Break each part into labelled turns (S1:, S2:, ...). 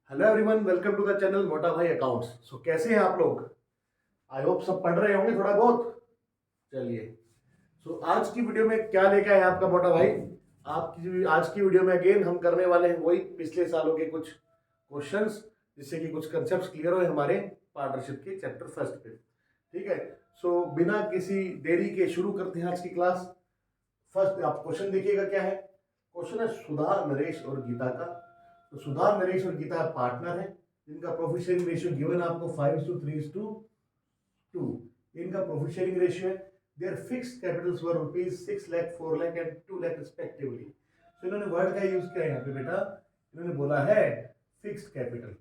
S1: Hello everyone, welcome to the channel Mota Bhai accounts. सो कैसे हैं आप लोग? आई होप सब पढ़ रहे होंगे थोड़ा बहुत। चलिए, सो आज की वीडियो में क्या लेके आए हैं आपका मोटा भाई? आपकी आज की वीडियो में अगेन हम करने वाले हैं वही पिछले सालों के कुछ क्वेश्चंस, जिससे कि कुछ कंसेप्ट क्लियर हो हमारे पार्टनरशिप के चैप्टर फर्स्ट पे। ठीक है, सो बिना किसी देरी के शुरू करते हैं आज की क्लास। फर्स्ट आप क्वेश्चन देखिएगा क्या है। क्वेश्चन है सुधा, नरेश और गीता का। तो सुधा, नरेश और गीता पार्टनर है जिनका प्रॉफिट शेयरिंग रेशियो गिवन आपको 5:3:2। इनका प्रॉफिट शेयरिंग रेशियो है। Their fixed capitals were rupees 6 lakh, 4 lakh and 2 lakh respectively. तो इन्होंने वर्ड का यूज किया है यहाँ पे बेटा। इन्होंने बोला है फिक्स्ड कैपिटल।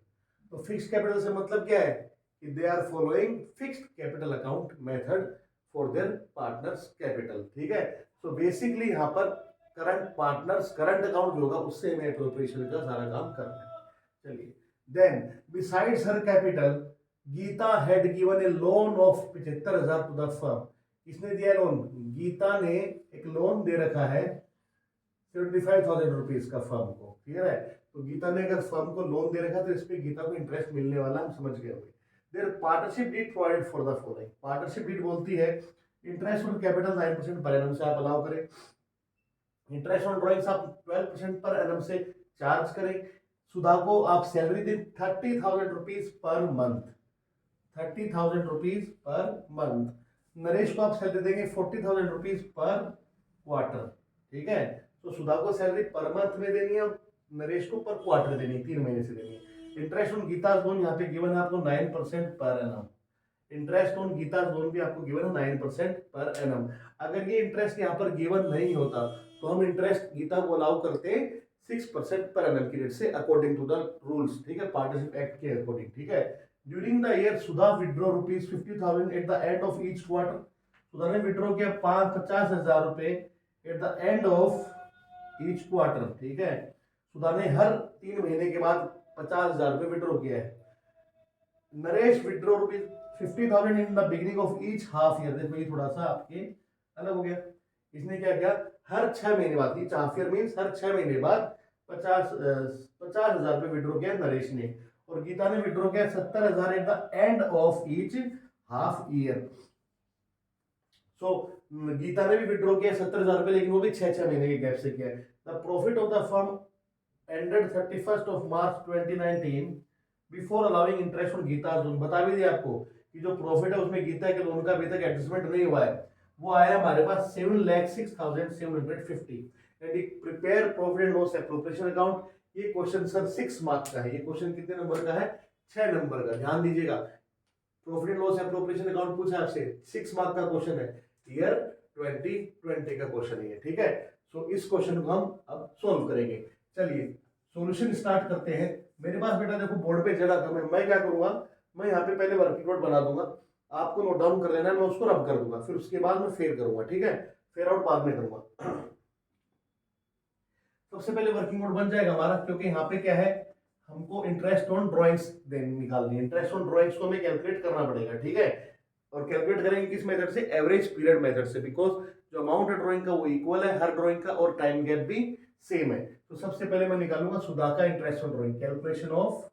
S1: तो फिक्स्ड कैपिटल से मतलब क्या है कि they are following fixed capital account method for their partners capital. ठीक है, सो बेसिकली यहाँ पर करंट पार्टनर्स करंट अकाउंट जो होगा उससे हमें अप्रोप्रिएशन का सारा काम करना है। चलिए, then besides her capital Geeta had given a loan of 75,000 to the firm. किसने दिया लोन? गीता ने एक लोन दे रखा है 75,000 रुपीज का फर्म को। क्लियर है? तो गीता ने अगर फर्म को लोन दे रखा तो इस पे गीता को इंटरेस्ट मिलने वाला, हम समझ गए होंगे। Their partnership deed provide for the following. Partnership deed बोलती है इंटरेस्ट ऑन कैपिटल 9% पर एनम से आप अलाउ करें। इंटरेस्ट ऑन ड्रॉइंग्स आप 12% पर एनम से चार्ज करें। सुधा को आप सैलरी दें 30,000 rupees per month. 30,000 rupees per month. Naresh को आप सैलरी देंगे 40,000 रुपीज पर क्वार्टर। ठीक है, तो सुधा को सैलरी पर मंथ में देनी है, नरेश को पर क्वार्टर देनी है, 3 महीने से देनी है। इंटरेस्ट ऑन गीता लोन यहाँ पे गिवन है आपको 9% पर annum. Interest on Geeta loan भी आपको गिवन है 9% पर एनम। अगर ये इंटरेस्ट यहाँ पर गिवन नहीं होता तो हम इंटरेस्ट गीता को अलाउ करते 6% पर एनम की रेट से अकॉर्डिंग टू द रूल्स। ठीक है, पार्टनरशिप एक्ट के अकॉर्डिंग। ठीक है, during the year Sudha withdraw rupees 50,000 at the end of each quarter. Sudha ने विड्रॉ किया 50,000 रुपए at the end of each quarter. ठीक है, सुधा ने हर 3 महीने के बाद 50,000 रुपए विड्रॉ किया है। Naresh withdraw rupees 50,000 in the beginning of each half year. देखो ये थोड़ा सा आपके अलग हो गया। इसने क्या किया, हर 6 महीने बाद, ईच हाफ ईयर मीन्स हर 6 महीने बाद 50,000 रुपए विड्रॉ किया नरेश ने। और गीता ने विड्रॉ किया 70,000 at the end of each half year. So Geeta ने भी विड्रॉ किया 70,000 रुपए, लेकिन वो भी 6 महीने के गैप से किया है। The profit of the firm ended 31 March 2019 before allowing interest on Geeta loan. बता भी दिया आपको कि जो प्रॉफिट है उसमें गीता के लोन का अभी तक एडजस्टमेंट नहीं हुआ है। वो आया हमारे पास 7,06,750 and prepare profit and loss appropriation account. ये क्वेश्चन सर 6 मार्क्स का है। ये क्वेश्चन कितने नंबर का है? 6 नंबर का। ध्यान दीजिएगा, profit and loss appropriation account पूछा आपसे, 6 मार्क का क्वेश्चन है। ईयर 2020 का क्वेश्चन है। ठीक है, सो इस क्वेश्चन को हम अब सोल्व करेंगे। चलिए सॉल्यूशन स्टार्ट करते हैं। मेरे पास बेटा देखो बोर्ड पे जगह कम है, मैं क्या करूंगा, मैं यहाँ पे पहले वर्किंग नोट बना दूंगा, आपको नोट डाउन कर लेना है, मैं उसको रब कर दूंगा, फिर उसके बाद मैं फेर करूंगा। ठीक है, फेर आउट बाद में करूंगा। सबसे पहले वर्किंग नोट बन जाएगा हमारा, क्योंकि यहाँ पे क्या है, हमको इंटरेस्ट ऑन ड्रॉइंग्स निकालनी है। इंटरेस्ट ऑन ड्रॉइंग्स को हमें कैलकुलेट करना पड़ेगा। ठीक है, और कैलकुलेट करेंगे किस मेथड से? एवरेज पीरियड मेथड से, बिकॉज जो अमाउंट है ड्रॉइंग का वो इक्वल है हर ड्रॉइंग का, और टाइम गैप भी सेम है। तो सबसे पहले मैं निकालूंगा सुधा का interest on drawing. Calculation of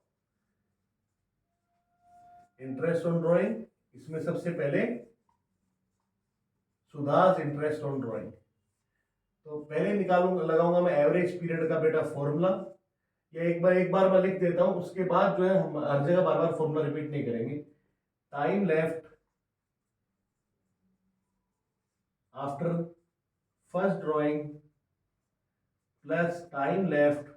S1: interest on drawing, इसमें सबसे पहले सुधाज इंटरेस्ट ऑन ड्रॉइंग। तो पहले निकालूंगा, लगाऊंगा मैं एवरेज पीरियड का बेटा फॉर्मूला। या एक बार मैं लिख देता हूं, उसके बाद जो है हम हर जगह बार बार फॉर्मूला रिपीट नहीं करेंगे। Time left after first drawing plus time left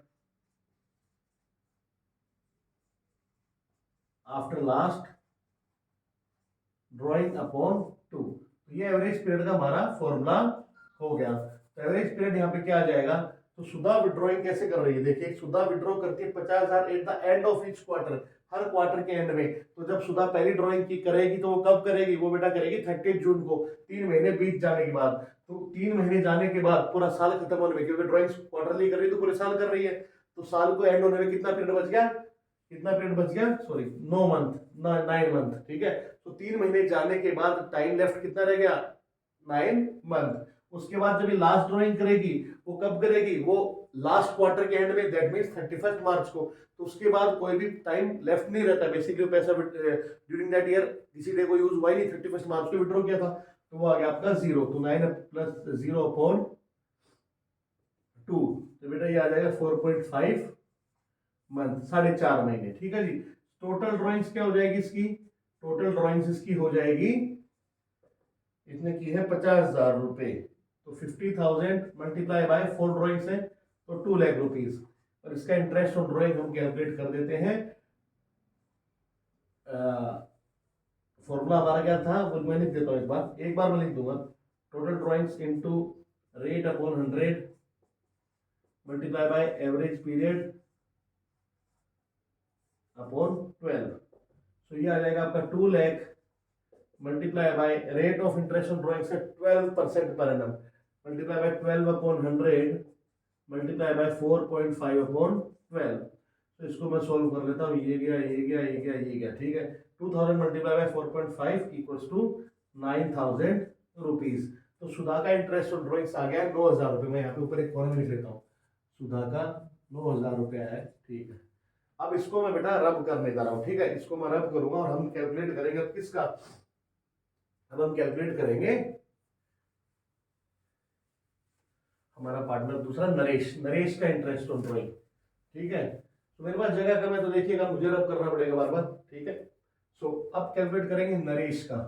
S1: after last drawing upon 2। ये एवरेज पीरियड का हमारा फॉर्मूला हो गया। तो एवरेज पीरियड यहाँ पे क्या आ जाएगा? तो सुधा विड्रॉइंग कैसे कर रही है, देखिए सुधा विड्रॉ करती है 50,000 at the end of each quarter, her quarter के एंड में। तो जब सुधा पहली ड्राइंग की करेगी तो वो कब करेगी? वो बेटा करेगी 30 जून को, 3 महीने बीत जाने के बाद। तो 3 महीने जाने के बाद पूरा साल खत्म होने में, क्योंकि ड्राइंग क्वार्टरली कर रही है तो पूरे साल कर रही है, तो साल को एंड होने में कितना पीरियड बच गया? कितना पीरियड बच गया? Sorry 9 month, 9 month. ठीक है, तो 3 महीने जाने के बाद टाइम लेफ्ट कितना रह गया? 9 मंथ। उसके बाद जब ये लास्ट ड्राइंग करेगी वो कब करेगी? वो लास्ट क्वार्टर के एंड में, दैट मीन्स 31 मार्च को, तो उसके बाद कोई भी टाइम लेफ्ट नहीं रहता बेसिकली। पैसा ड्यूरिंग दैट ईयर किसी डे को यूज हुआ ही नहीं, 31 मार्च को विड्रॉ किया था, तो वो आ गया आपका 0। तो 9 प्लस 0 अपॉन 2, तो बेटा ये आ जाएगा 4.5 मंथ, 4.5 महीने। ठीक है जी। टोटल ड्राइंग्स क्या हो जाएगी इसकी? टोटल ड्राइंग्स इसकी हो जाएगी, इसने की है 50,000 रुपए, तो 50,000 मल्टीप्लाई बाय 4 ड्राइंग्स है तो 2 लाख रुपीज। और इसका इंटरेस्ट ऑन ड्राइंग हम कैलकुलेट कर देते हैं। फॉर्मूला हमारा क्या था वो मैं लिख देता हूँ, एक बार मैं लिख दूंगा। Total drawings into rate upon 100 multiply by average period upon 12। तो ये आ जाएगा आपका 2 lakh multiply by rate of interest on drawings है 12% per annum, multiply by 12 upon 100 multiply by 4.5 upon 12। तो इसको मैं सॉल्व कर लेता हूँ, ये गया ये गया ये गया ये गया। ठीक है, 2000 multiply by 4.5 equals to 9,000 rupees. तो सुधा का इंटरेस्ट ऑन ड्राइंग्स आ गया 9,000 रुपये। मैं यहाँ पे ऊपर एक कॉलम लिख लेता हूँ, सुधा का 9,000 रुपया है। ठीक है, अब इसको मैं बेटा रब करने जा रहा हूँ। ठीक है, इसको मैं रब करूंगा और हम कैलकुलेट करेंगे अब किसका, अब हम कैलकुलेट करेंगे हमारा पार्टनर दूसरा नरेश, नरेश का इंटरेस्ट ऑन ड्राइंग। ठीक है, तो मेरे पास जगह कम है तो देखिएगा मुझे रब करना पड़ेगा बार बार। ठीक है, सो अब कैलकुलेट करेंगे नरेश का,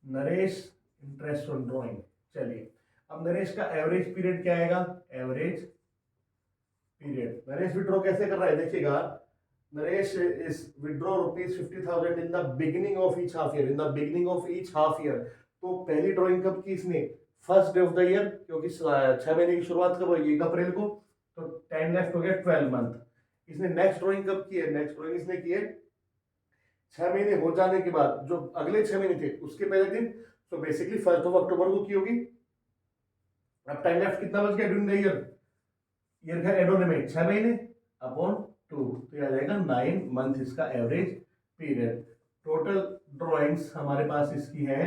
S1: नरेश इंटरेस्ट ऑन ड्राइंग। चलिए, अब नरेश का एवरेज पीरियड क्या आएगा? एवरेज पीरियड, नरेश विड्रॉ कैसे कर रहा है देखिएगा। Naresh is withdraw rupees 50,000 in the beginning of each half year, in the beginning of each half year. तो पहली ड्राइंग कब की इसने? First day of the year, क्योंकि 6 महीने की शुरुआत कब होगी? 1 अप्रैल को, तो 10 लेफ्ट हो गया 12 मंथ। इसने नेक्स्ट ड्राइंग कब की है? नेक्स्ट ड्राइंग इसने की है 6 महीने हो जाने के बाद, जो अगले 6 महीने थे उसके पहले दिन, तो बेसिकली 1 अक्टूबर को की होगी। अब टाइम लेफ्ट कितना बच गया ड्यूरिंग द ईयर? ईयर का एडोन में 6 महीने अपॉन 2, तो यह आ जाएगा 9 मंथ इसका एवरेज पीरियड। टोटल ड्राइंग्स हमारे पास इसकी है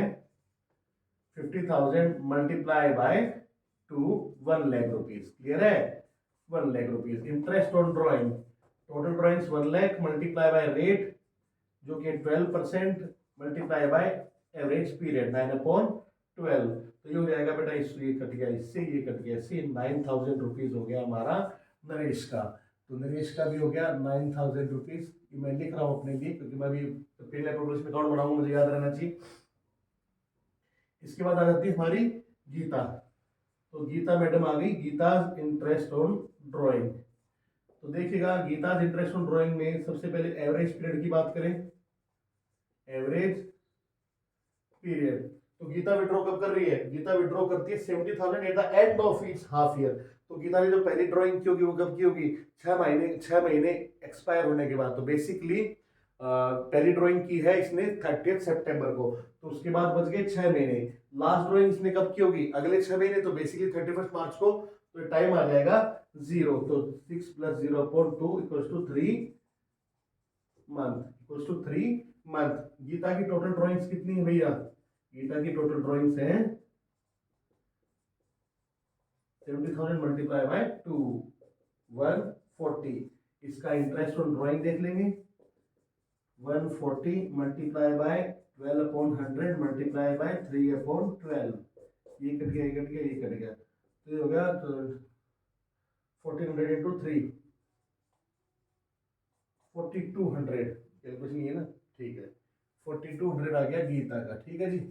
S1: 50,000 multiply by 2, 1 lakh rupees. Clear है? 1 lakh rupees interest on drawing. Total drawings 1 lakh multiply by rate जो कि 12% multiply by average period 9 upon 12। तो ये हो जाएगा बेटा, इससे ये कट गया, इससे ये कट गया, इससे 9,000 रुपीज हो गया हमारा नरेश का। तो नरेश का भी हो गया 9,000 रुपीज। ये मैं लिख रहा हूँ अपने लिए, क्योंकि मैं भी पेन अकाउंट में अकाउंट बनाऊंगा, मुझे याद रहना चाहिए। इसके बाद आ जाती है हमारी गीता। तो गीता मैडम आ गई, गीता इंटरेस्ट ऑन ड्राइंग। तो देखिएगा गीता इंटरेस्ट ऑन ड्राइंग में सबसे पहले एवरेज पीरियड की बात करें, एवरेज पीरियड। तो गीता विड्रॉ कब कर रही है? गीता विड्रॉ करती है 70,000 at the end of each half year. तो गीता ने जो पहली ड्राइंग की होगी वो कब की होगी? 6 महीने एक्सपायर होने के बाद। तो बेसिकली पहली ड्राइंग की है इसने 30 सितंबर को, तो उसके बाद बच गए 6 महीने। लास्ट ड्राइंग इसने कब की होगी? अगले 6 महीने, तो बेसिकली 31 मार्च को। तो टाइम आ जाएगा 0, तो 6 plus 0 upon 2 equals to 3 month, equals to 3 month. Geeta की टोटल ड्राइंग्स कितनी है भैया? गीता की टोटल ड्राइंग्स हैं 70,000 मल्टीप्लाई बाय 2, 140। इसका इंटरेस्ट ऑन ड्राइंग देख लेंगे, 140 multiply by 12 upon 100 multiply by 3 upon 12। ये कट गया, ये कट गया, ये कट गया, तो ये हो गया 1400 इंटू 3, 4200। कैलकुलेशन ये ना, ठीक है, 4200 आ गया गीता का। ठीक है जी,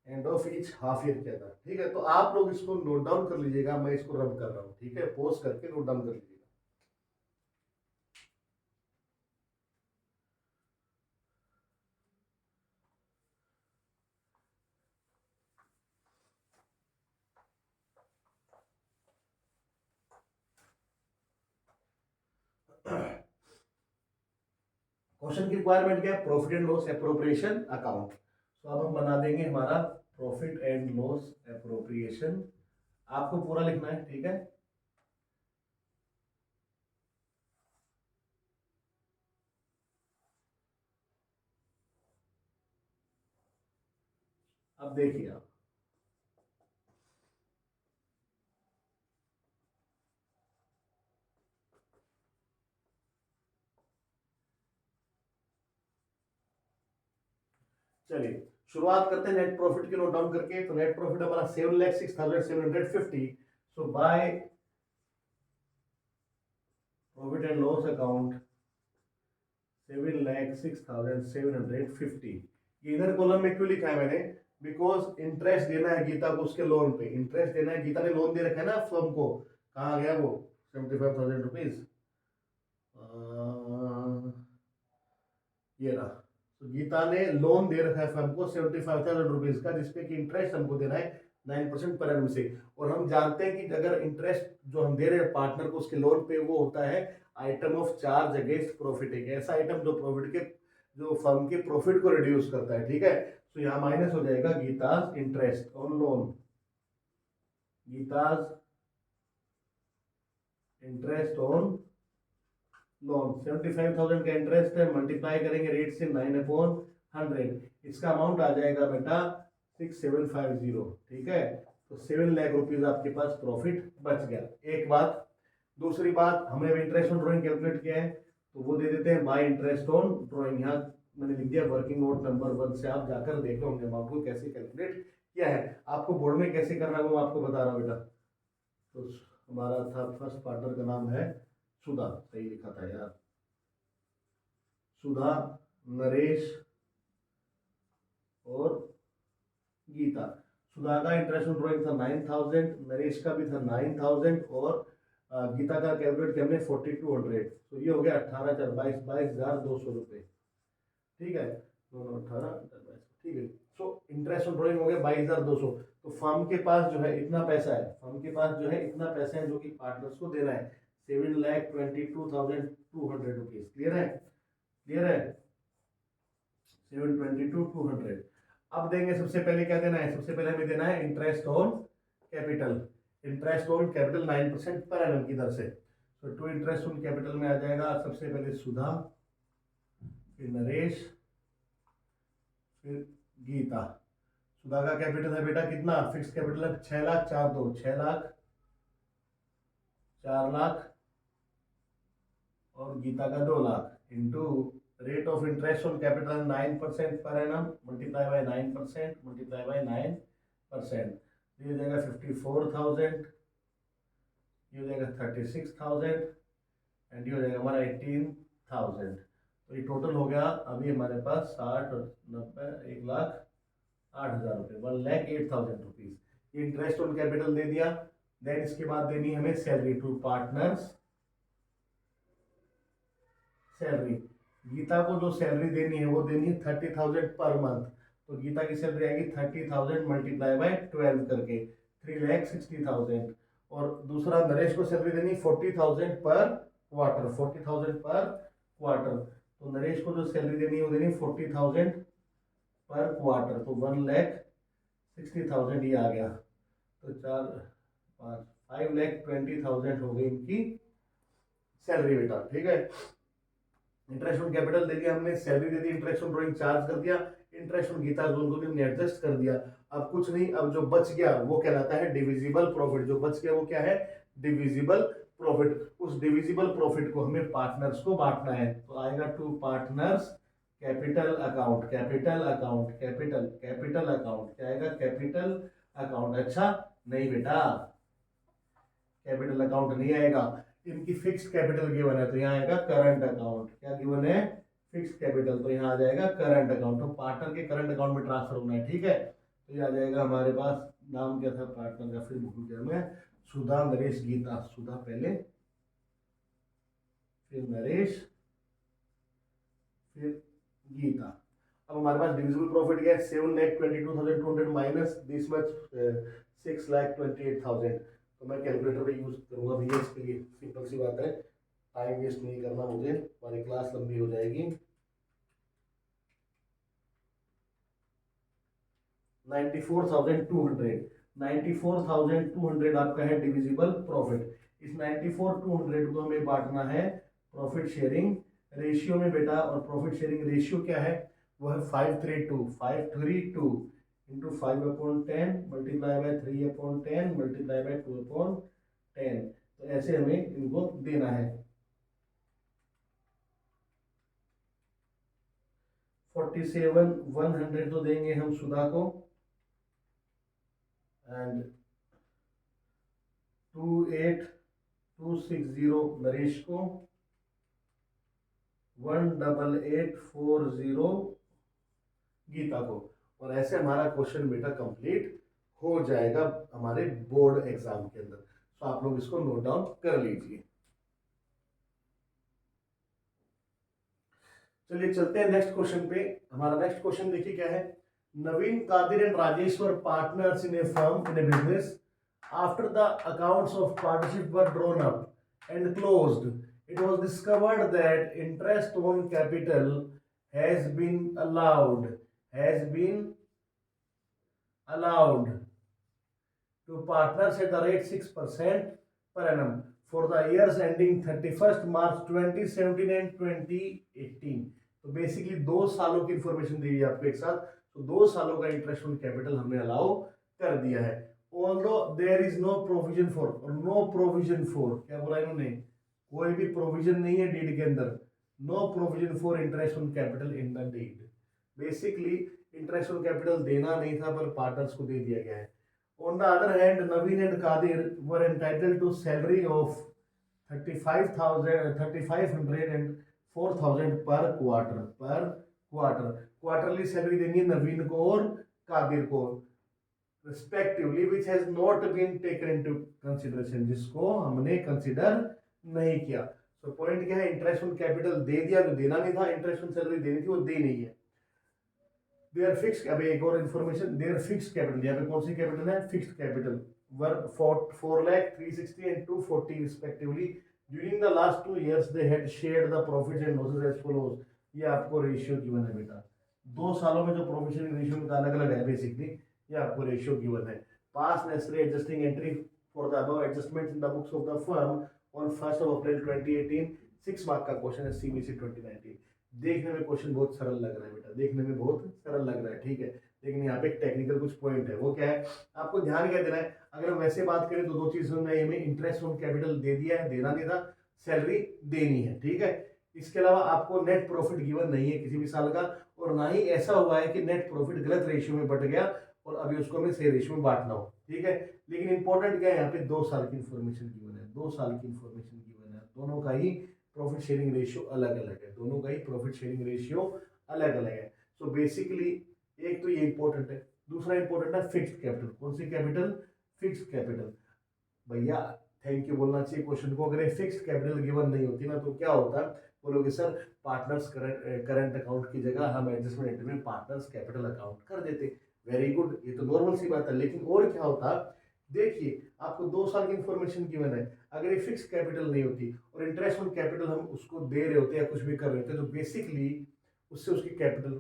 S1: end of each half year क्या था। ठीक है, तो आप लोग इसको नोट डाउन कर लीजिएगा, मैं इसको रब कर रहा हूँ। ठीक है, पॉज करके नोट डाउन कर लीजिएगा। क्वेश्चन की रिक्वायरमेंट क्या है? Profit and loss appropriation account. तो अब हम बना देंगे हमारा प्रॉफिट एंड लॉस एप्रोप्रिएशन। आपको पूरा लिखना है, ठीक है। अब देखिए आप, चलिए शुरुआत करते हैं नेट प्रॉफिट की नोट डाउन करके। तो नेट प्रॉफिट हमारा 7,06,750। So by profit and loss account 7,06,750। ये इधर कॉलम में क्यों लिखा है मैंने? बिकॉज इंटरेस्ट देना है गीता को उसके लोन पे, इंटरेस्ट देना है। गीता ने लोन दे रखा है ना फर्म को, कहाँ गया वो 75,000 रुपीज, ये रहा। तो गीता ने लोन दे रखा है फर्म को 75,000 रुपीज का, जिसपे कि इंटरेस्ट हमको देना है 9% पर एनम से। और हम जानते हैं कि अगर इंटरेस्ट जो हम दे रहे हैं पार्टनर को उसके लोन पे, वो होता है item of charge against profit. एक ऐसा आइटम जो प्रॉफिट के, जो फर्म के प्रॉफिट को रिड्यूस करता है, ठीक है। तो यहाँ माइनस हो जाएगा Geeta's interest on loan, Geeta's interest on loan. 75,000 का इंटरेस्ट है, मल्टीप्लाई करेंगे रेट से 9/100, इसका अमाउंट आ जाएगा बेटा 6750, ठीक है। तो 7 लाख रुपीज आपके पास प्रॉफिट बच गया। एक बात। दूसरी बात, हमने इंटरेस्ट ऑन ड्रॉइंग कैलकुलेट किया है, तो वो दे देते हैं बाय इंटरेस्ट ऑन ड्रॉइंग। यहाँ मैंने लिख दिया वर्किंग नोट नंबर 1 से, आप जाकर देख लो हमने अमाउंट को कैसे कैलकुलेट किया है। आपको बोर्ड में कैसे करना है वो आपको बता रहा हूँ बेटा। तो हमारा था फर्स्ट पार्टनर का नाम है सुधा, सही लिखा था यार, सुधा, नरेश और गीता। सुधा का इंटरेस्ट ऑन ड्रॉइंग था 9,000, नरेश का भी था 9,000, और गीता का कैलकुलेट किया हमने 4,200। तो ये हो गया 22,200 रुपये, ठीक है। दोनों 18, ठीक है। सो इंटरेस्ट ऑन ड्रॉइंग हो गया 22,200। तो फर्म के पास जो है इतना पैसा है, फर्म के पास जो है इतना पैसा है जो कि पार्टनर्स को देना है 7,22,200 रुपीज। क्लियर है? क्लियर है? 722,200। अब देंगे, सबसे पहले क्या देना है? सबसे पहले हमें देना है interest on capital. Interest on capital 9% पर एनम की दर से। तो टू इंटरेस्ट ऑन कैपिटल में आ जाएगा सबसे पहले सुधा, फिर नरेश, फिर गीता। सुधा का कैपिटल है बेटा कितना? फिक्स कैपिटल है 6 लाख, 4 2 6 लाख, 4 लाख, और गीता का 2 lakh, into rate of interest on capital 9% पर annum, multiply by 9%, multiply by 9%। ये हो जाएगा 54,000, ये हो जाएगा 36,000, एंड ये हो जाएगा हमारा 18,000। तो ये टोटल हो गया अभी हमारे पास 60 और 90, 1,08,000 रुपये, 1,08,000 रुपीज। ये इंटरेस्ट ऑन कैपिटल दे दिया। देन इसके बाद देनी हमें salary to partners, salary. Geeta को जो सैलरी देनी है वो देनी है 30,000 पर मंथ। तो गीता की सैलरी आएगी 30,000 मल्टीप्लाई बाय 12 करके 3,60,000। और दूसरा नरेश को सैलरी देनी 40,000 पर क्वार्टर, 40,000 पर क्वार्टर। तो नरेश को जो सैलरी देनी है वो देनी 40,000 पर क्वार्टर, तो 1,60,000 ये आ गया। तो 4 5 5,20,000 हो गई इनकी सैलरी बेटा, ठीक है। इंटरेस्ट ऑन कैपिटल दे दिया हमने, salary they the, interest on drawing charge कर दिया, इंटरेस्ट ऑन गीता जोन को भी हमने एडजस्ट कर दिया। अब कुछ नहीं, अब जो बच गया वो कहलाता है डिविजिबल प्रॉफिट। जो बच गया वो क्या है? Divisible profit. उस डिविजिबल प्रॉफिट को हमें पार्टनर्स को बांटना है। तो आएगा to partners capital account, capital account, capital capital account, क्या आएगा? Capital account. अच्छा नहीं बेटा, कैपिटल अकाउंट नहीं आएगा, इनकी फिक्स्ड कैपिटल गिवन है, तो यहाँ आएगा करंट अकाउंट। क्या गिवन है? फिक्स्ड कैपिटल, तो यहाँ आ जाएगा करंट अकाउंट। तो पार्टनर के करंट अकाउंट में ट्रांसफर होना है, ठीक है। तो ये आ जाएगा हमारे पास, नाम क्या था पार्टनर का, फिर भूल गया मैं, सुधा, नरेश, गीता। सुधा पहले, फिर नरेश, फिर गीता। अब हमारे पास डिविजिबल प्रॉफिट क्या है? 7,22,200 माइनस दिस मच 6,28,000। तो मैं कैलकुलेटर पे यूज करूंगा भैया इसके लिए, सिंपल सी बात है, टाइम वेस्ट नहीं करना मुझे, हमारी क्लास लंबी हो जाएगी। 94,200, 94,200 आपका है डिविजिबल प्रॉफिट। इस 94,200 को हमें बांटना है प्रॉफिट शेयरिंग रेशियो में बेटा। और प्रॉफिट शेयरिंग रेशियो क्या है? वो है 532 into 5/10 multiply by 3/10 multiply by 2/10। तो ऐसे हमें इनको देना है। 47 100 तो देंगे हम सुधा को, एंड 28260 नरेश को, 18840 गीता को। और ऐसे हमारा क्वेश्चन बेटा कंप्लीट हो जाएगा हमारे बोर्ड एग्जाम के अंदर। तो आप लोग इसको नोट डाउन कर लीजिए। चलिए चलते हैं नेक्स्ट क्वेश्चन पे। हमारा नेक्स्ट क्वेश्चन देखिए क्या है। Naveen, Kadir and Rajesh were partners in a firm in a business. After the accounts of partnership were drawn up and closed, it was discovered that interest on capital has been allowed to partners at the rate 6% per annum for the years ending 31st March 2017 and 2018। तो basically 2 सालों की information दी है आपको एक साथ। तो 2 सालों का इंटरेस्ट ऑन कैपिटल हमने अलाउ कर दिया है। Although there is no provision for, क्या बोला इन्होंने, कोई भी प्रोविजन नहीं है डीड के अंदर। No provision for interest on capital in the deed. Basically interest on capital देना नहीं था पर पार्टनर्स को दे दिया गया है। On the other hand, Naveen and Kadir were entitled to salary of 3500 and 4000 per quarter. Quarterly salary देनी है नवीन को और कादिर को respectively, which has not been taken into consideration, जिसको हमने कंसिडर नहीं किया। तो पॉइंट क्या है, इंटरेस्ट ऑन कैपिटल दे दिया जो देना नहीं था, इंटरेस्ट ऑन सैलरी देनी थी वो दे नहीं है। देयर फिक्स्ड, अब एक और इन्फॉर्मेशन, देयर फिक्स्ड कैपिटल, यहाँ पे कौन सी कैपिटल है, fixed capital were 4 lakh 360 and 240 respectively। During the last 2 years they had shared the profits and losses as follows. ये आपको रेशियो गिवन है बेटा। 2 सालों में जो प्रॉफिट शेयरिंग रेशियो का अलग अलग है बेसिकली, ये आपको रेशियो गिवन है। पास necessary adjusting entry for the above adjustments in the books of the firm on 1st April 2018। 6 mark का क्वेश्चन है, CBC 2019। देखने में क्वेश्चन बहुत सरल लग रहा है बेटा, देखने में बहुत सरल लग रहा है, ठीक है। लेकिन यहाँ पे एक टेक्निकल कुछ पॉइंट है, वो क्या है आपको ध्यान क्या देना है। अगर हम वैसे बात करें तो 2 चीजों में हमें इंटरेस्ट ऑन कैपिटल दे दिया है, देना नहीं था, सैलरी देनी है, ठीक है। इसके अलावा आपको नेट प्रॉफिट गिवन नहीं है किसी भी साल का, और ना ही ऐसा हुआ है कि नेट प्रॉफिट गलत रेशियो में बट गया और अभी उसको हमें सही रेशियो में बांटना हो, ठीक है। लेकिन इंपॉर्टेंट क्या है, यहाँ पे 2 साल की इंफॉर्मेशन गिवन है, 2 साल की इंफॉर्मेशन गिवन है। दोनों का ही प्रॉफिट शेयरिंग रेशियो अलग अलग है, दोनों का ही प्रॉफिट शेयरिंग रेशियो अलग अलग है। सो बेसिकली एक तो ये इंपॉर्टेंट है, दूसरा इंपॉर्टेंट है फिक्स्ड कैपिटल। कौन सी कैपिटल, फिक्स्ड कैपिटल। भैया थैंक यू बोलना चाहिए क्वेश्चन को। अगर फिक्स्ड कैपिटल गिवन नहीं होती ना तो क्या होता, बोलोगे सर पार्टनर्स करंट अकाउंट की जगह हम एडजस्टमेंट एंट्री में पार्टनर्स कैपिटल अकाउंट कर देते। वेरी गुड, ये तो नॉर्मल सी बात है। लेकिन और क्या होता, देखिए आपको 2 साल की इंफॉर्मेशन गिवन है, अगर ये फिक्स कैपिटल नहीं होती और इंटरेस्ट ऑन कैपिटल हम उसको दे रहे होते या कुछ भी कर रहे होते तो बेसिकली उससे उसकी कैपिटल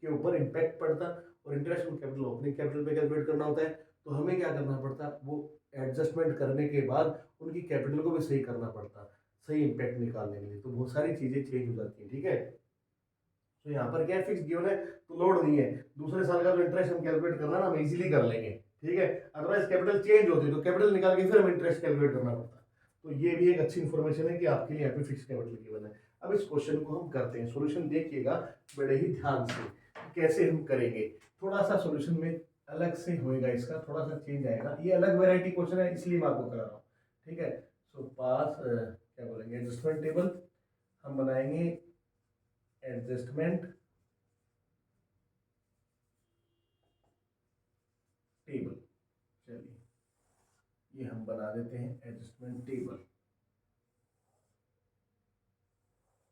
S1: के ऊपर इम्पैक्ट पड़ता। और interest on capital opening capital पे कैलकुलेट करना होता है, तो हमें क्या करना पड़ता, वो एडजस्टमेंट करने के बाद उनकी कैपिटल को भी सही करना पड़ता, सही इम्पैक्ट निकालने के लिए। तो बहुत सारी चीजें चेंज हो जाती हैं, ठीक है। तो यहाँ पर क्या है, फिक्स गिवन है तो लोड नहीं है। दूसरे साल का जो इंटरेस्ट हम कैलकुलेट करना ना हम इजीली कर लेंगे, ठीक है। अदरवाइज कैपिटल चेंज होती तो कैपिटल निकाल के फिर हम इंटरेस्ट कैलकुलेट करना पड़ता। तो ये भी एक अच्छी इन्फॉर्मेशन है कि आपके लिए यहाँ पे फिक्स कैपिटल गिवन है। अब इस क्वेश्चन को हम करते हैं, सोल्यूशन देखिएगा बड़े ही ध्यान से कैसे हम करेंगे। थोड़ा सा सोल्यूशन में अलग से होएगा, इसका थोड़ा सा चेंज आएगा। ये अलग वेराइटी क्वेश्चन है इसलिए मैं आपको करा रहा हूँ, ठीक है। सो पास क्या बोलेंगे, एडजस्टमेंट टेबल हम बनाएंगे, एडजस्टमेंट टेबल। चलिए ये हम बना देते हैं एडजस्टमेंट टेबल।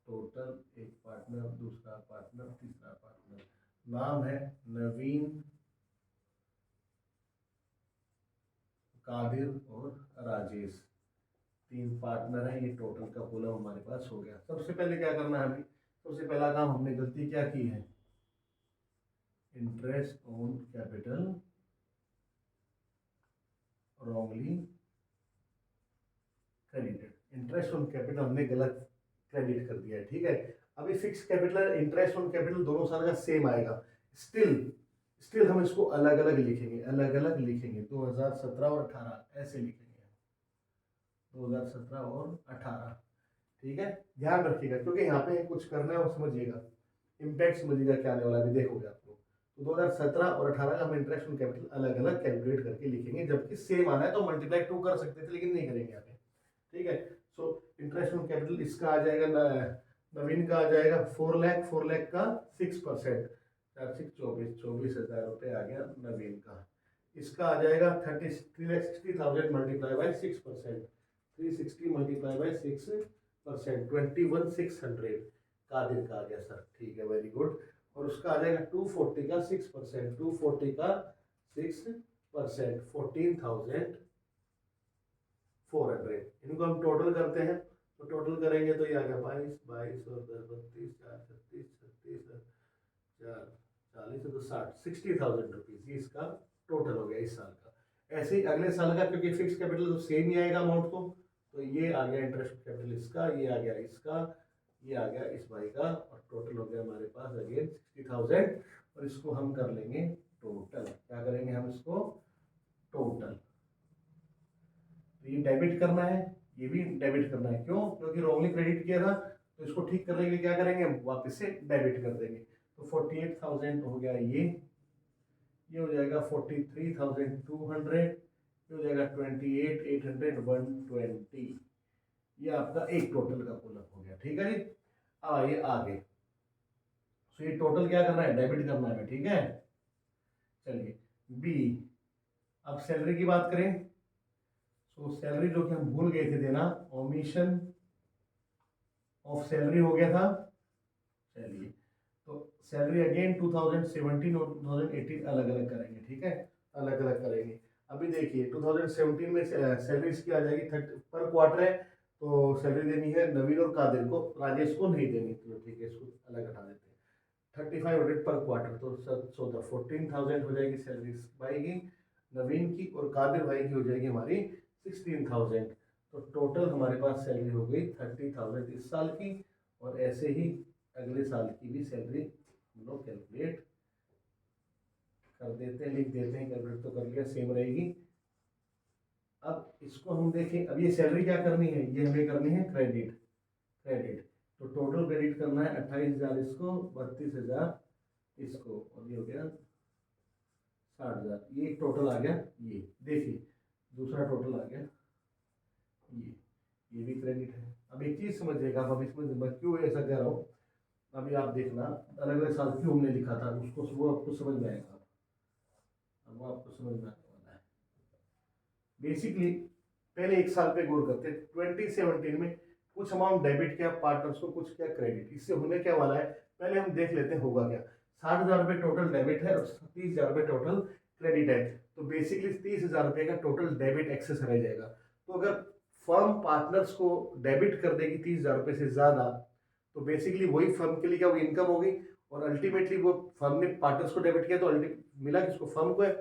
S1: टोटल, एक पार्टनर, दूसरा पार्टनर, तीसरा पार्टनर, नाम है नवीन, कादिर और राजेश, 3 पार्टनर है। ये टोटल का कॉलम हमारे पास हो गया। सबसे पहले क्या करना है हमें, सबसे पहला काम हमने गलती क्या की है, interest on capital wrongly credited. Interest on capital हमने गलत क्रेडिट कर दिया है, ठीक है। अभी fix capital interest on capital दोनों साल का सेम आएगा, स्टिल हम इसको अलग अलग लिखेंगे, 2017 और 18 ऐसे लिखेंगे, 2017 और 18, ठीक है। ध्यान रखिएगा क्योंकि यहाँ पे कुछ करना है वो समझिएगा। इम्पैक्ट समझिएगा क्या आने वाला है, अभी देखोगे आप लोग। तो 2017 और 18 का हम इंटरेस्ट ऑन कैपिटल अलग अलग कैलकुलेट करके लिखेंगे, जबकि सेम आना है तो मल्टीप्लाई 2 कर सकते थे, लेकिन नहीं करेंगे यहाँ पे, ठीक है। सो इंटरेस्ट ऑन कैपिटल इसका आ जाएगा, नवीन का आ जाएगा 4 लाख का 6%, 24,000 रुपये आ गया नवीन का। इसका आ जाएगा 3,60,000 multiply by 6%, 360 multiply by 6%, 21,600 Kadir का आ गया सर, ठीक है, वेरी गुड। और उसका आ जाएगा 240 का 6%, 240 का 6%, 14,400। इनको हम टोटल करते हैं, तो टोटल करेंगे तो ये आ गया 22, 22 और 10, 32, 4, 36, 36, 4, 40 तो 60, 60,000 रुपीज, ये इसका टोटल हो गया इस साल का। ऐसे ही अगले साल का, क्योंकि फिक्स कैपिटल तो सेम ही आएगा अमाउंट, तो ये आ गया इंटरेस्ट कैपिटल इसका, ये आ गया इसका, ये आ गया इस भाई का, और टोटल हो गया हमारे पास अगेन 60,000। और इसको हम कर लेंगे टोटल, क्या करेंगे हम इसको टोटल। तो ये डेबिट करना है, ये भी डेबिट करना है, क्यों? क्योंकि रॉन्गली क्रेडिट किया था, तो इसको ठीक करने के लिए क्या करेंगे हम, वापस से डेबिट कर देंगे। तो 48,000 हो गया ये हो जाएगा 43,200, ये हो जाएगा 28,800, 120। ये आपका एक टोटल का पुलअप हो गया, ठीक है जी। ये आगे, तो ये टोटल क्या करना है, डेबिट करना है, ठीक है। चलिए बी, अब सैलरी की बात करें, तो सैलरी जो कि हम भूल गए थे देना, ओमिशन ऑफ सैलरी हो गया था। चलिए, तो सैलरी अगेन 2017 और 2018 अलग अलग करेंगे, ठीक है, अलग अलग करेंगे। अभी देखिए 2017 में सैलरी इसकी आ जाएगी 30 पर क्वार्टर है, तो सैलरी देनी है नवीन और कादिर को, राजेश को नहीं देनी, तो ठीक है, इसको अलग हटा देते हैं। 3500 पर क्वार्टर, तो सर 14,000 हो जाएगी सैलरी भाई की, नवीन की, और कादिर भाई की हो जाएगी हमारी 16,000। तो टोटल हमारे पास सैलरी हो गई 30,000 इस साल की, और ऐसे ही अगले साल की भी सैलरी हम लोग कैलकुलेट कर देते हैं, लिख देते हैं, कैलकुलेट तो कर लिया, सेम रहेगी। अब इसको हम देखें, अब ये सैलरी क्या करनी है, ये हमें करनी है क्रेडिट, क्रेडिट। तो टोटल क्रेडिट करना है 28,000 इसको, 32,000 इसको, और ये हो गया 60,000, ये एक टोटल आ गया। ये देखिए दूसरा टोटल आ गया, ये भी क्रेडिट है। अब एक चीज समझिएगा, अब इसमें मैं क्यों ऐसा कह रहा हूँ, अभी आप देखना अलग अलग साल क्यों हमने लिखा था, उसको वो आपको समझ में आएगा, अब वो आपको समझ में आने वाला है। बेसिकली पहले एक साल पे गौर करते हैं, 2017 में कुछ अमाउंट डेबिट किया पार्टनर्स को, कुछ किया क्रेडिट, इससे होने क्या वाला है पहले हम देख लेते हैं होगा क्या। 60,000 रुपये टोटल डेबिट है और 30,000 रुपये टोटल क्रेडिट है, तो बेसिकली 30,000 रुपये का टोटल डेबिट एक्सेस रह जाएगा। तो अगर फर्म पार्टनर्स को डेबिट कर देगी 30,000 रुपये से ज़्यादा, तो बेसिकली वही फर्म के लिए क्या वो इनकम होगी, और अल्टीमेटली वो फर्म ने पार्टनर्स को डेबिट किया तो मिला किसको, फर्म को है,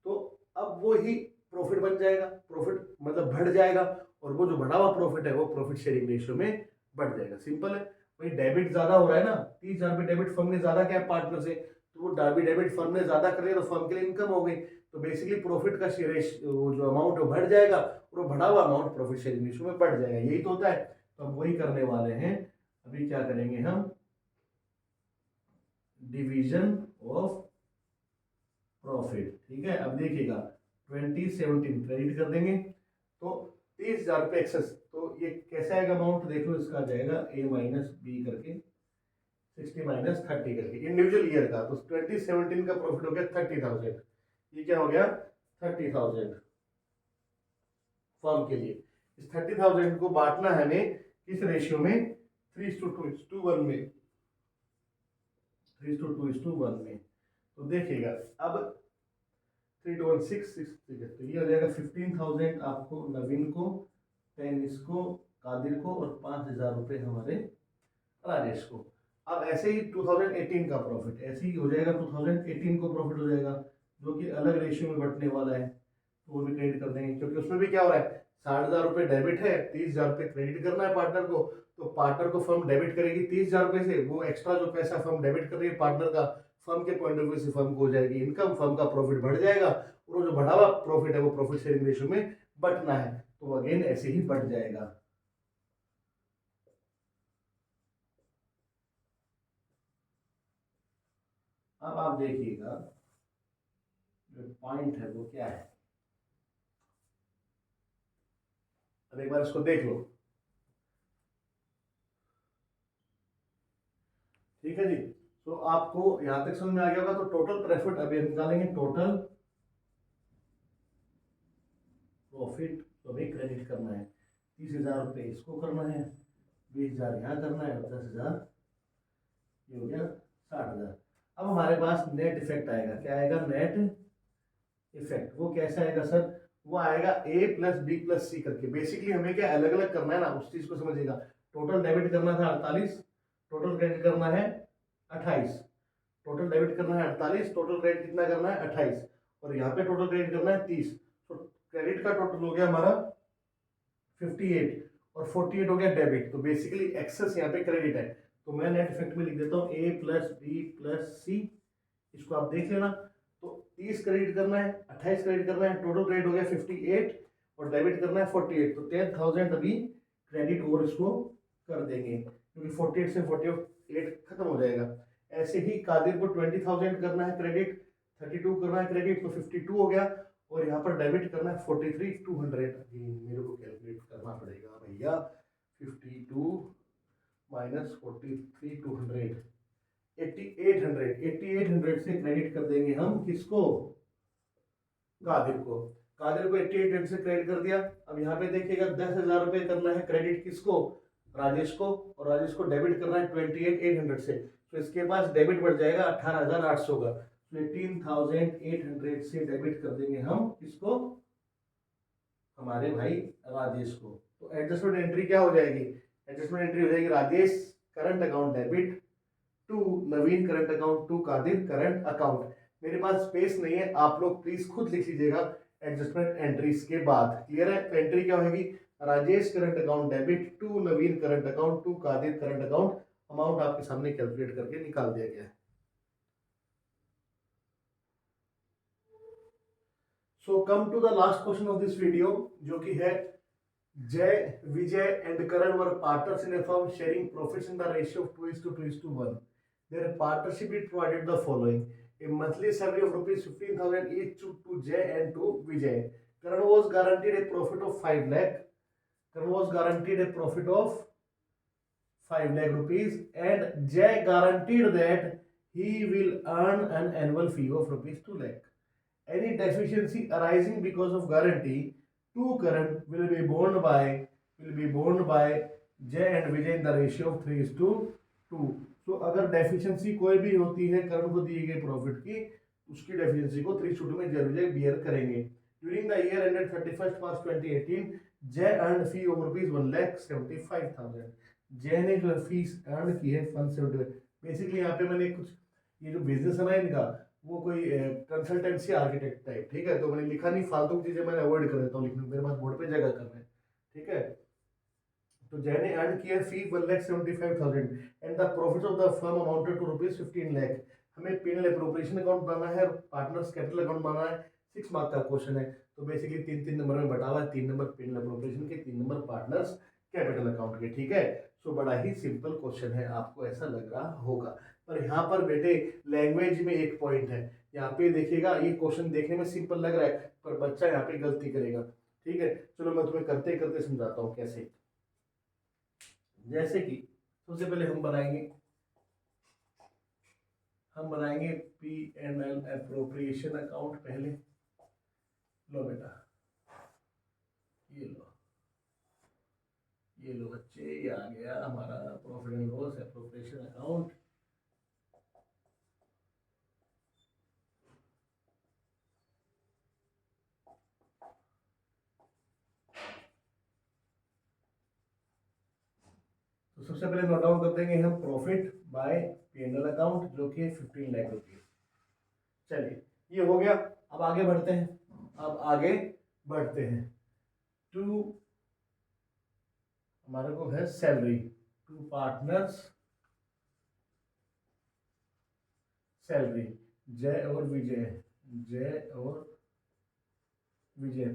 S1: तो अब वो ही प्रॉफिट बन जाएगा, प्रॉफिट मतलब बढ़ जाएगा, और वो जो बढ़ा हुआ प्रॉफिट है वो प्रॉफिट शेयरिंग रेशियो में बढ़ जाएगा, सिंपल है। भाई डेबिट ज्यादा हो रहा है ना, 30,000 रुपये डेबिट फर्म ने ज्यादा किया पार्टनर से, तो वो डेबिट फर्म ने ज्यादा कर लिया, तो फर्म के लिए इनकम हो गई, तो बेसिकली प्रॉफिट का वो जो अमाउंट है वो बढ़ जाएगा, और वो बढ़ा हुआ अमाउंट प्रॉफिट शेयरिंग रेशियो में बढ़ जाएगा, यही तो होता है। तो हम वही करने वाले हैं, अभी क्या करेंगे हम, डिवीजन ऑफ प्रॉफिट, ठीक है। अब देखिएगा 2017 क्रेडिट कर देंगे, तो 30,000 रुपये एक्सेस, तो ये कैसे आएगा अमाउंट, देख लो इसका आ जाएगा A माइनस बी करके 60 माइनस 30 करके इंडिविजुअल ईयर का, तो 2017 का प्रॉफिट हो गया 30,000, ये क्या हो गया 30,000 फर्म के लिए। इस 30,000 को बांटना है हमें किस रेशियो में, 3:2:1 में, 3:2:1 में। तो देखिएगा अब 3:1 6 तो ये हो जाएगा 15,000 आपको नवीन को, 10 इसको कादिर को, और 5,000 रुपये हमारे राजेश को। अब ऐसे ही 2018 का प्रॉफिट ऐसे ही हो जाएगा, 2018 को प्रॉफिट हो जाएगा जो कि अलग रेशियो में बटने वाला है, तो वो भी क्रेडिट कर देंगे, क्योंकि उसमें भी क्या हो रहा है 60,000 रुपये डेबिट है, 30,000 रुपये क्रेडिट करना है पार्टनर को, तो पार्टनर को फर्म डेबिट करेगी 30,000 रुपये से, वो एक्स्ट्रा जो पैसा फर्म डेबिट कर रही है पार्टनर का, फर्म के पॉइंट ऑफ व्यू से फर्म को हो जाएगी इनकम, फर्म का प्रॉफिट बढ़ जाएगा, और वो जो बढ़ा हुआ प्रॉफिट है वो प्रॉफिट शेयरिंग रेशियो में बटना है, तो अगेन ऐसे ही बढ़ जाएगा। अब आप देखिएगा जो पॉइंट है वो क्या है, अब एक बार इसको देख लो। ठीक है जी, तो आपको यहां तक समझ में आ गया होगा। तो टोटल प्रॉफिट अभी हम निकालेंगे, टोटल प्रॉफिट तो हमें क्रेडिट करना है। 30,000 रुपये इसको करना है, 20,000 यहाँ करना है, और 10,000 ये हो गया 60,000। अब हमारे पास नेट इफेक्ट आएगा, क्या आएगा नेट इफेक्ट। वो कैसे आएगा सर, वो आएगा ए प्लस बी प्लस सी करके। बेसिकली हमें क्या अलग अलग करना है ना, उस चीज को समझिएगा। टोटल डेबिट करना था 48, टोटल क्रेडिट करना है 28। टोटल डेबिट करना है 48, टोटल क्रेडिट कितना करना है 28, और यहाँ पे टोटल क्रेडिट करना है 30। तो क्रेडिट का टोटल हो गया हमारा 58 और 48 हो गया डेबिट। तो बेसिकली एक्सेस यहाँ पे क्रेडिट है, तो मैं नेट इफेक्ट में लिख देता हूँ ए प्लस बी प्लस सी। इसको आप देख लेना। तो 30 क्रेडिट करना है, 28 क्रेडिट करना है, टोटल क्रेडिट हो गया 58 और डेबिट करना है 48। तो 10,000 अभी क्रेडिट और इसको कर देंगे, क्योंकि 48 से 48 खत्म हो जाएगा। ऐसे ही कादिर को 20,000 करना है क्रेडिट, 32 करना है क्रेडिट, तो 52 हो गया। और यहाँ पर डेबिट करना है 43,200। मेरे को कैलकुलेट करना पड़ेगा भैया, 52 माइनस 43,200, 8800 से क्रेडिट कर देंगे हम किसको, कादिर को। कादिर को 8800 से क्रेडिट कर दिया। अब यहाँ पे देखिएगा 10,000 रुपये करना है क्रेडिट किसको, राजेश को, और राजेश को डेबिट करना है 28,800 से। तो इसके पास डेबिट बढ़ जाएगा 18,800 का। तो 18,800 से डेबिट कर देंगे हम किसको, हमारे भाई राजेश को। तो एडजस्टमेंट एंट्री क्या हो जाएगी, एडजस्टमेंट एंट्री हो जाएगी Rajesh current account debit to Naveen current account to Kadir current account. मेरे पास स्पेस नहीं है, आप लोग प्लीज खुद लिख लीजिएगा एडजस्टमेंट एंट्रीज के बाद। क्लियर है, तो एंट्री क्या होगी, Rajesh current account debit to Naveen current account to Kadir current account. Amount आपके सामने कैलकुलेट करके निकाल दिया गया है। So come to the last question of this video, जो कि है Jay, Vijay and Karan were partners in a firm sharing profits in the ratio of 2:1. Their partnership it provided the following: a monthly salary of rupees 15,000 each to Jay and to Vijay. Karan was guaranteed a profit of 5 lakh. Karan was guaranteed a profit of 5 lakh rupees, and Jay guaranteed that he will earn an annual fee of rupees 2 lakh. Any deficiency arising because of guarantee to Karan will be borne by Jay and Vijay in the ratio of 3:2. तो अगर deficiency कोई भी होती है करण को दिए गए profit की, उसकी डेफिशिएंसी को 3:2 में जय विजय बियर करेंगे। During the year ended 31st March 2018, जय अर्न फी ऑफ रुपीज 1,75,000। जय ने जो फीस अर्न की है 175। बेसिकली यहाँ पे मैंने कुछ, ये जो बिजनेस है ना इनका, वो कोई कंसल्टेंसी आर्किटेक्ट टाइप, ठीक है, तो मैंने लिखा नहीं, फालतू की चीजें मैंने अवॉइड कर देता हूँ लिखने, मेरे पास बोर्ड पे जगह करना है। ठीक है, तो जय ने अर्न किया fee 1,75,000 and the profit of the firm amounted to rupees 15 lakh. हमें पीएनएल अप्रोप्रिएशन अकाउंट बनाना है, पार्टनर्स कैपिटल अकाउंट बनाना है। 6 मार्क का क्वेश्चन है, तो बेसिकली 3-3 नंबर में बटा हुआ है, 3 नंबर पीएनएल अप्रोप्रिएशन के, 3 नंबर पार्टनर्स कैपिटल अकाउंट के। ठीक है, सो बड़ा ही सिंपल क्वेश्चन है, आपको ऐसा लग रहा होगा, पर यहाँ पर बेटे लैंग्वेज में एक पॉइंट है। यहाँ पे देखिएगा, ये क्वेश्चन देखने में सिंपल लग रहा है, पर बच्चा यहाँ पे गलती करेगा। ठीक है, चलो मैं तुम्हें करते करते समझाता हूँ कैसे। जैसे कि सबसे पहले हम बनाएंगे पीएनएल एप्रोप्रिएशन अकाउंट पहले। लो बेटा, ये लो बच्चे, ये आ गया हमारा profit and loss appropriation account. तो सबसे पहले नोट डाउन कर देंगे हम प्रॉफिट बाय पीएनएल अकाउंट, जो कि 15 लाख रुपीज। चलिए, ये हो गया। अब आगे बढ़ते हैं। टू हमारे को है सैलरी, टू पार्टनर्स सैलरी, जय और विजय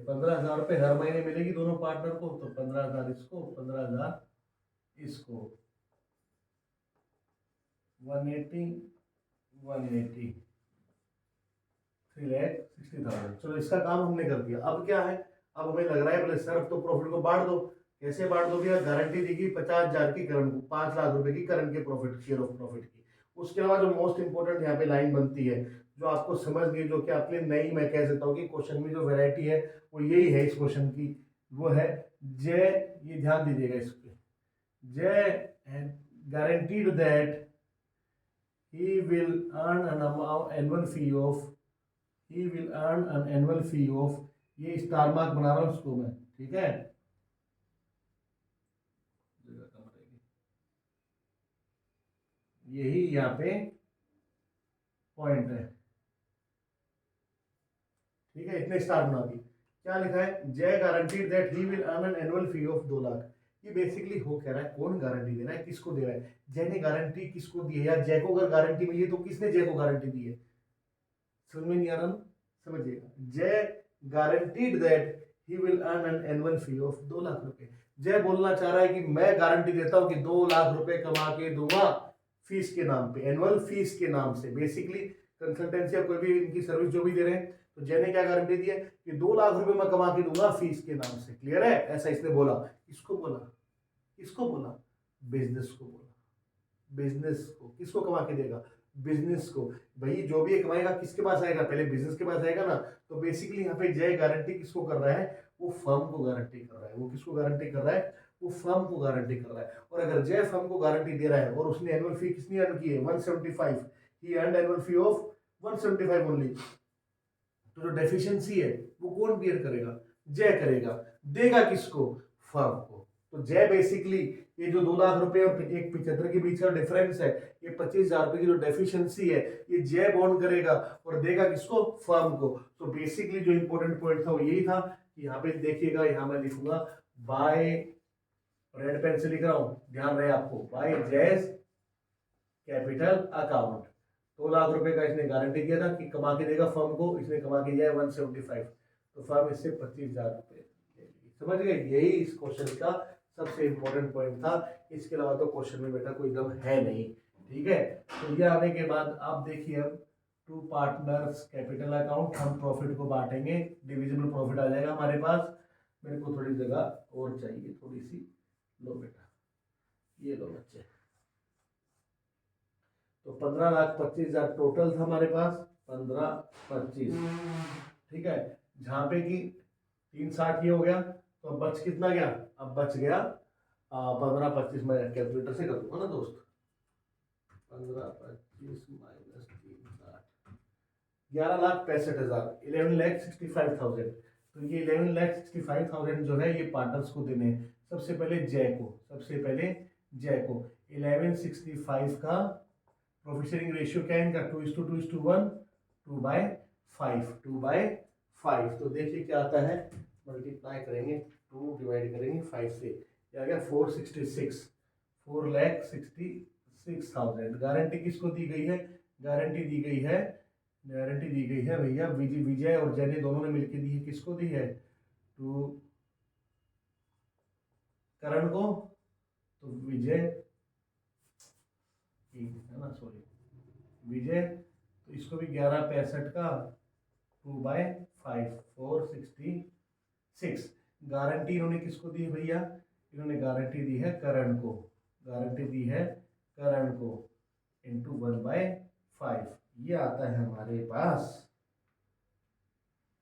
S1: 15,000 रुपये हर महीने मिलेगी दोनों पार्टनर को। तो 15,000 इसको, 15,000 इसको, 180 180, 3,60,000। चलो इसका काम हमने कर दिया। अब क्या है, अब हमें लग रहा है बोले सर अब तो प्रॉफिट को बांट दो। कैसे बांट दो भैया, गारंटी देगी 50,000 की करंट को, 5 लाख रुपए की करंट के प्रॉफिट, शेयर ऑफ प्रॉफिट की। उसके अलावा जो मोस्ट इंपॉर्टेंट यहाँ पे लाइन बनती है, जो आपको समझ गई, जो कि आपके लिए नई, मैं कह सकता हूँ कि क्वेश्चन में जो वेराइटी है वो यही है इस क्वेश्चन की, वो है जय, ये ध्यान दीजिएगा इस पे, जय guaranteed that he will earn an amount annual fee of he will earn an annual fee of, ये स्टार मार्क बना रहा हूं इसको मैं, ठीक है, यही यहाँ पे पॉइंट है, ठीक है, इतने स्टार बना दी। क्या लिखा है, जय guaranteed that he will earn an annual fee of 2 lakh. ये बेसिकली हो कह रहा है, कौन गारंटी दे रहा है, किसको दे रहा है, जय ने गारंटी किसको दी है, या जय को अगर गारंटी मिली है तो किसने जय को गारंटी दी है, समझ में नहीं आ रहा ना, समझिएगा, जय guaranteed that he will earn an annual fee of 2 lakh रुपए। जय बोलना चाह रहा है कि मैं गारंटी देता हूं कि 2 लाख रुपए कमा के दूंगा फीस के नाम पे, एनुअल फीस के नाम से, बेसिकली कंसल्टेंसी या कोई भी इनकी सर्विस जो भी दे रहे हैं, तो जय ने क्या गारंटी दी है कि 2 लाख रुपए मैं कमा के दूंगा फीस के नाम से। क्लियर है, ऐसा इसने बोला। किसको बोला, किसको बोला, बिजनेस को बोला, बिजनेस को। किसको कमा के देगा, बिजनेस को। भाई जो भी कमाएगा किसके पास आएगा, पहले बिजनेस के पास आएगा ना। तो बेसिकली यहाँ पे जय गारंटी किसको कर रहा है, वो फर्म को गारंटी कर रहा है। वो किसको गारंटी कर रहा है, वो फर्म को गारंटी कर रहा है। और अगर जय फर्म को गारंटी दे रहा है और उसने एनुअल फी कितनी अर्न की है, 175, he earn annual fee of 175 only, तो जो डेफिशिएंसी है वो कौन बियर करेगा, जय करेगा। देगा किसको, फर्म को। तो जय बेसिकली ये जो 2 लाख रुपए और 175 के बीच का डिफरेंस है, ये 25,000 रुपए की जो डेफिशिएंसी है, ये जय बॉन्ड करेगा और देगा किसको, फर्म को। तो बेसिकली जो इंपॉर्टेंट पॉइंट था वो यही था कि यहाँ पे देखिएगा, यहाँ मैं लिखूंगा बाय, रेड पेन से लिख रहा हूं, ध्यान रहे आपको, बाय जयस कैपिटल अकाउंट। 2 लाख रुपए का इसने गारंटी दिया था कि कमा के देगा फर्म को, इसने कमा के दिया है 175, तो फर्म इससे 25,000 रुपए। समझ गए, यही इस क्वेश्चन का सबसे इंपॉर्टेंट पॉइंट था। इसके अलावा तो क्वेश्चन में बेटा कोई दम है नहीं, ठीक है। तो ये आने के बाद आप देखिए, अब टू पार्टनर्स कैपिटल अकाउंट, हम प्रॉफिट को बांटेंगे, डिविजिबल प्रॉफिट आ जाएगा हमारे पास। मेरे को थोड़ी जगह और चाहिए, थोड़ी सी, लो बेटा, ये लो बच्चे। तो 15,25,000 टोटल था हमारे पास, 15,25, ठीक है। जहां पे कि 360 ये हो गया, तो अब बच कितना गया, अब बच गया 15,25, मैं कैलकुलेटर से कर दूंगा ना दोस्त, 15,25 माइनस 360, 11,65,000, 11,65,000। तो ये 11,65,000 जो है ये पार्टनर्स को देने हैं। सबसे पहले जय को, सबसे पहले जय को 1165 का प्रॉफिट शेयरिंग रेशियो क्या है इनका, 2:2:1, 2/5, 2/5। तो देखिए क्या आता है, मल्टीप्लाई करेंगे, 2 डिवाइड करेंगे 5 से, क्या आ गया 466, 4,66,000। गारंटी किसको दी गई है, गारंटी दी गई है, गारंटी दी गई है भैया विजय और जय ने दोनों ने मिलकर दी है। किसको दी है, टू करण को, तो विजय है ना, सॉरी विजय, तो इसको भी 11,65 का 2/5, 466। गारंटी इन्होंने किसको दी है भैया, इन्होंने गारंटी दी है करण को, गारंटी दी है करण को, इंटू 1/5। ये आता है हमारे पास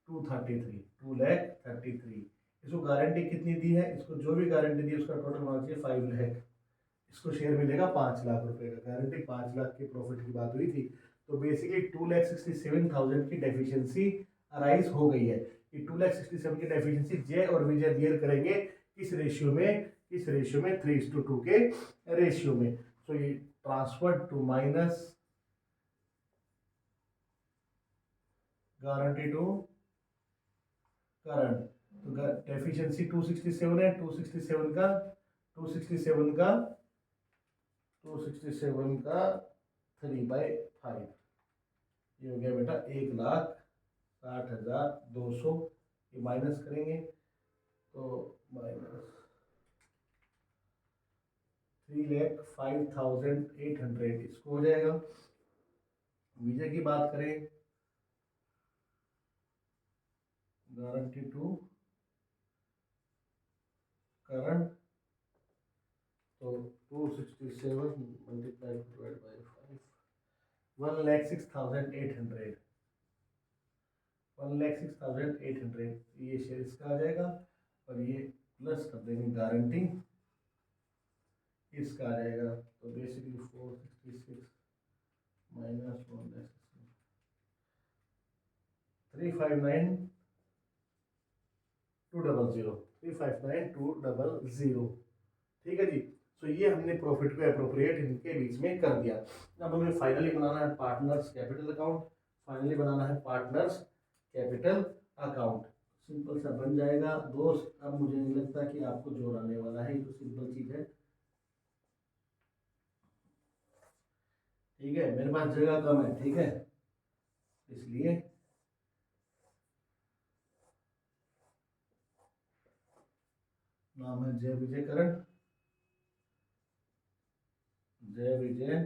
S1: 233, 2,33। इसको गारंटी कितनी दी है, इसको जो भी गारंटी दी है उसका टोटल होना चाहिए 5 लाख। इसको शेयर मिलेगा 5 लाख रुपए का, गारंटी 5 लाख के प्रॉफिट की बात हुई थी। तो बेसिकली 2,67,000 की डेफिशिएंसी अराइज हो गई है। ये 2,67,000 की डेफिशिएंसी जय और विजय बियर करेंगे किस रेशियो में, किस रेशियो में, 3:2 के रेशियो में। सो ये transfer to minus guarantee to current. तो डेफिशिएंसी 267 है, 267 का 3/5, ये हो गया बेटा 1,60,200। ये माइनस करेंगे तो माइनस 3,05,800 इसको हो जाएगा। विजय की बात करें, गारंटी टू करंट, तो 267 मल्टीप्लाई डिवाइड बाई 5, 1,06,800, 1,06,800 ये शेयर इसका आ जाएगा, और ये प्लस कर देंगे गारंटी इसका आ जाएगा। तो बेसिकली 466 माइनस 359,200, ठीक है जी। तो ये हमने प्रॉफिट को अप्रोप्रिएट इनके बीच में कर दिया। अब हमें फाइनली बनाना है पार्टनर्स कैपिटल अकाउंट, फाइनली बनाना है पार्टनर्स कैपिटल अकाउंट। सिंपल सा बन जाएगा दोस्त। अब मुझे नहीं लगता कि आपको जोर आने वाला है, ये तो सिंपल चीज है, ठीक है। मेरे पास जगह कम है, ठीक है, इसलिए नाम है जय विजय करण, जय विजय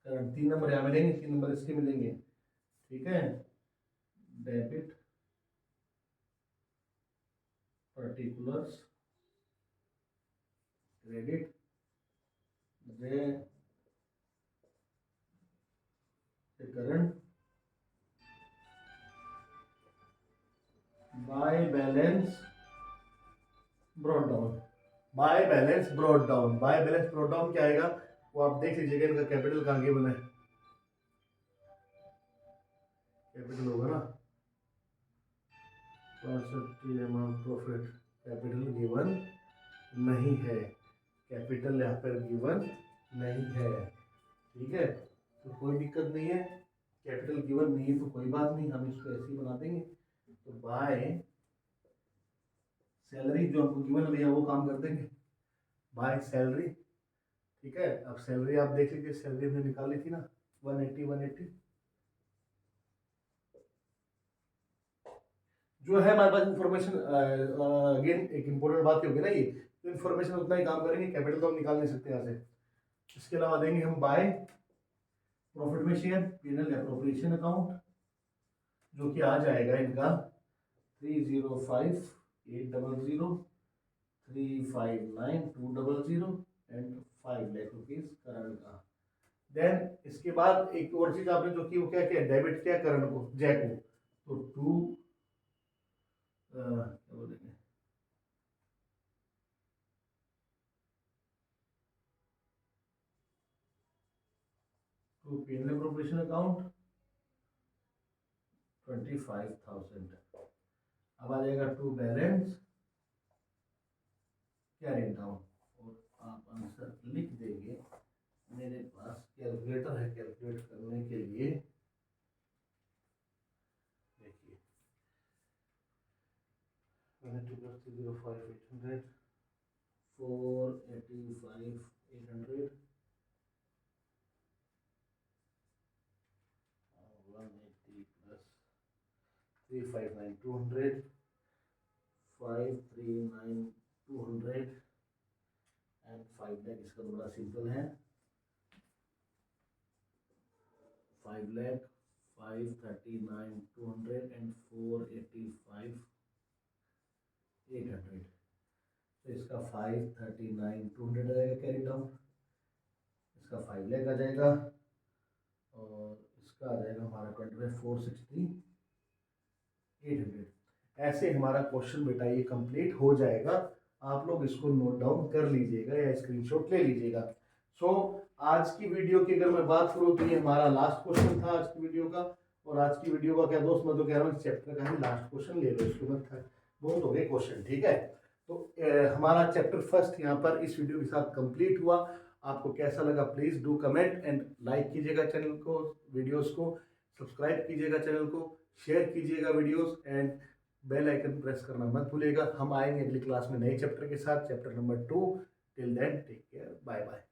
S1: करण। 3 नंबर यहाँ मिलेंगे, 3 नंबर इसके मिलेंगे, ठीक है। Debit particulars, credit Jay Karan, by balance brought down, by balance brought down. By balance brought down क्या आएगा वो आप देख लीजिएगा, इनका कैपिटल कहाँ गिवन है, कैपिटल होगा ना 65 अमाउंट प्रॉफिट, कैपिटल गिवन नहीं है, कैपिटल यहाँ पर गिवन नहीं है, ठीक है। तो कोई दिक्कत नहीं है, कैपिटल गिवन नहीं है तो कोई बात नहीं, हम इसको ऐसे ही बना देंगे। तो बाय सैलरी जो हमको गिवन है भैया वो काम कर देंगे, बाय सैलरी, ठीक है। अब सैलरी आप देख लीजिए, सैलरी हमने निकाली थी ना 180 जो है हमारे पास इन्फॉर्मेशन। अगेन एक इंपॉर्टेंट बात होगी ना, ये तो इन्फॉर्मेशन उतना ही काम करेंगे, कैपिटल तो हम निकाल नहीं सकते यहाँ से। इसके अलावा देंगे हम बाय प्रॉफिट में शेयर, पीएनएल एप्रोप्रिएशन अकाउंट, जो कि आ जाएगा इनका 305,800, 359,200 एंड 5 लाख रुपीज करंट का। देन इसके बाद एक और चीज आपने जो की वो क्या किया, डेबिट किया करंट को, जय को, तो 2 क्या बोलेंगे, टू पीएनएल एप्रोप्रिएशन अकाउंट 25,000। अब आ जाएगा टू बैलेंस कैरी डाउन, और आप आंसर लिख देंगे। मेरे पास कैलकुलेटर है कैलकुलेट करने के लिए, देखिए 485,800 180 प्लस 359,200 539,200 एंड 5 लाख। इसका तो बड़ा सिंपल है, 5 लाख 539,200 एंड 485,800। तो इसका 539,200 आ जाएगा कैरी डाउन, इसका 5 लाख आ जाएगा, और इसका आ जाएगा हमारा 460,800। ऐसे हमारा क्वेश्चन बेटा ये कंप्लीट हो जाएगा। आप लोग इसको नोट डाउन कर लीजिएगा या स्क्रीनशॉट ले लीजिएगा। सो आज की वीडियो की अगर मैं बात करूँ तो ये हमारा लास्ट क्वेश्चन था आज की वीडियो का, और आज की वीडियो का क्या दोस्त मैं तो कह रहा हूँ चैप्टर का ही लास्ट क्वेश्चन ले लो, इसको मत बहुत हो गए क्वेश्चन, ठीक है। तो हमारा चैप्टर फर्स्ट यहाँ पर इस वीडियो के साथ कंप्लीट हुआ। आपको कैसा लगा please do comment and like कीजिएगा चैनल को, वीडियोस को सब्सक्राइब कीजिएगा, चैनल को शेयर कीजिएगा videos, and bell icon press करना मत भूलिएगा। हम आएंगे अगली क्लास में नए चैप्टर के साथ, chapter number 2। Till then take care, bye bye.